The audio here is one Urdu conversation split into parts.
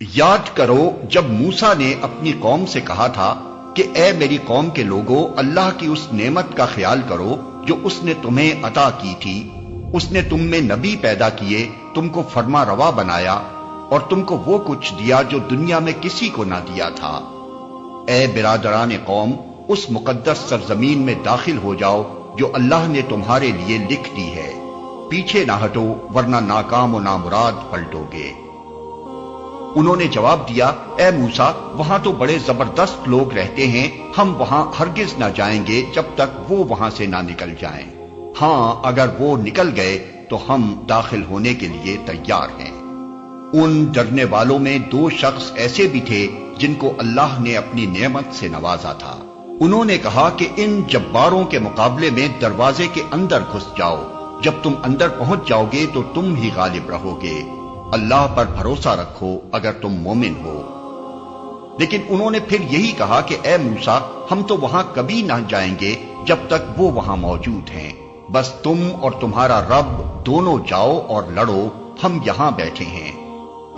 یاد کرو جب موسیٰ نے اپنی قوم سے کہا تھا کہ اے میری قوم کے لوگوں، اللہ کی اس نعمت کا خیال کرو جو اس نے تمہیں عطا کی تھی۔ اس نے تم میں نبی پیدا کیے، تم کو فرما روا بنایا اور تم کو وہ کچھ دیا جو دنیا میں کسی کو نہ دیا تھا۔ اے برادران قوم، اس مقدس سرزمین میں داخل ہو جاؤ جو اللہ نے تمہارے لیے لکھ دی ہے، پیچھے نہ ہٹو ورنہ ناکام و نامراد پلٹو گے۔ انہوں نے جواب دیا، اے موسیٰ، وہاں تو بڑے زبردست لوگ رہتے ہیں، ہم وہاں ہرگز نہ جائیں گے جب تک وہ وہاں سے نہ نکل جائیں۔ ہاں، اگر وہ نکل گئے تو ہم داخل ہونے کے لیے تیار ہیں۔ ان ڈرنے والوں میں دو شخص ایسے بھی تھے جن کو اللہ نے اپنی نعمت سے نوازا تھا۔ انہوں نے کہا کہ ان جباروں کے مقابلے میں دروازے کے اندر گھس جاؤ، جب تم اندر پہنچ جاؤ گے تو تم ہی غالب رہو گے۔ اللہ پر بھروسہ رکھو اگر تم مومن ہو۔ لیکن انہوں نے پھر یہی کہا کہ اے موسیٰ، ہم تو وہاں کبھی نہ جائیں گے جب تک وہ وہاں موجود ہیں، بس تم اور تمہارا رب دونوں جاؤ اور لڑو، ہم یہاں بیٹھے ہیں۔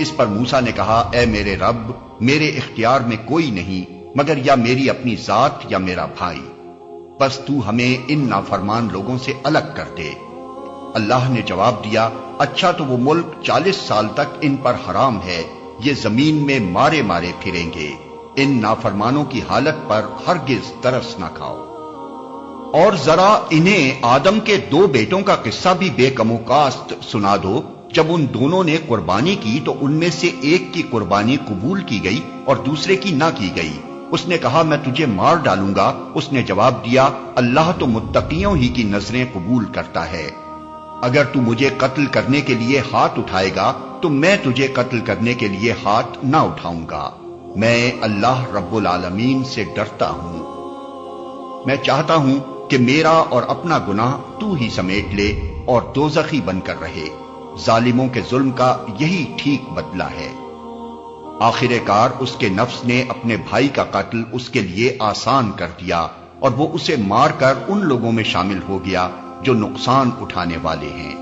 اس پر موسیٰ نے کہا، اے میرے رب، میرے اختیار میں کوئی نہیں مگر یا میری اپنی ذات یا میرا بھائی، بس تو ہمیں ان نافرمان لوگوں سے الگ کر دے۔ اللہ نے جواب دیا، اچھا تو وہ ملک 40 سال تک ان پر حرام ہے، یہ زمین میں مارے مارے پھریں گے، ان نافرمانوں کی حالت پر ہرگز ترس نہ کھاؤ۔ اور ذرا انہیں آدم کے 2 بیٹوں کا قصہ بھی بے کم و کاست سنا دو۔ جب ان دونوں نے قربانی کی تو ان میں سے ایک کی قربانی قبول کی گئی اور دوسرے کی نہ کی گئی۔ اس نے کہا، میں تجھے مار ڈالوں گا۔ اس نے جواب دیا، اللہ تو متقیوں ہی کی نظریں قبول کرتا ہے۔ اگر تو مجھے قتل کرنے کے لیے ہاتھ اٹھائے گا تو میں تجھے قتل کرنے کے لیے ہاتھ نہ اٹھاؤں گا۔ میں اللہ رب العالمین سے ڈرتا ہوں۔ میں چاہتا ہوں کہ میرا اور اپنا گناہ تو ہی سمیٹ لے اور دوزخی بن کر رہے۔ ظالموں کے ظلم کا یہی ٹھیک بدلہ ہے۔ آخر کار اس کے نفس نے اپنے بھائی کا قتل اس کے لیے آسان کر دیا اور وہ اسے مار کر ان لوگوں میں شامل ہو گیا جو نقصان اٹھانے والے ہیں۔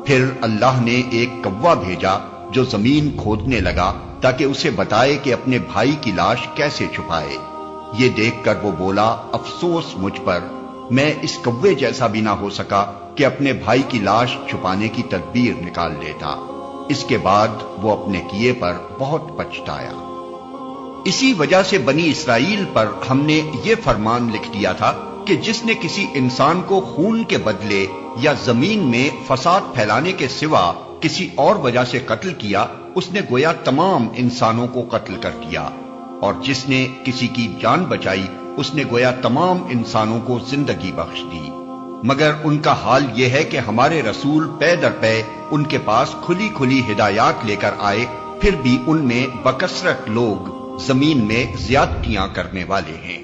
پھر اللہ نے ایک کوا بھیجا جو زمین کھودنے لگا تاکہ اسے بتائے کہ اپنے بھائی کی لاش کیسے چھپائے۔ یہ دیکھ کر وہ بولا، افسوس مجھ پر، میں اس کوے جیسا بھی نہ ہو سکا کہ اپنے بھائی کی لاش چھپانے کی تدبیر نکال لیتا۔ اس کے بعد وہ اپنے کیے پر بہت پچھتایا۔ اسی وجہ سے بنی اسرائیل پر ہم نے یہ فرمان لکھ دیا تھا کہ جس نے کسی انسان کو خون کے بدلے یا زمین میں فساد پھیلانے کے سوا کسی اور وجہ سے قتل کیا، اس نے گویا تمام انسانوں کو قتل کر دیا، اور جس نے کسی کی جان بچائی اس نے گویا تمام انسانوں کو زندگی بخش دی۔ مگر ان کا حال یہ ہے کہ ہمارے رسول پے در پے ان کے پاس کھلی کھلی ہدایات لے کر آئے، پھر بھی ان میں بکثرت لوگ زمین میں زیادتیاں کرنے والے ہیں۔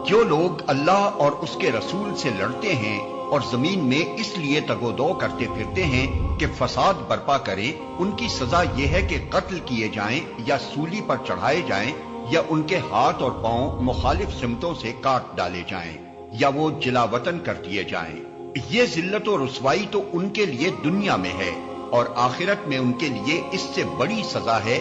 جو لوگ اللہ اور اس کے رسول سے لڑتے ہیں اور زمین میں اس لیے تگ و دو کرتے پھرتے ہیں کہ فساد برپا کریں، ان کی سزا یہ ہے کہ قتل کیے جائیں یا سولی پر چڑھائے جائیں یا ان کے ہاتھ اور پاؤں مخالف سمتوں سے کاٹ ڈالے جائیں یا وہ جلا وطن کر دیے جائیں۔ یہ ذلت و رسوائی تو ان کے لیے دنیا میں ہے، اور آخرت میں ان کے لیے اس سے بڑی سزا ہے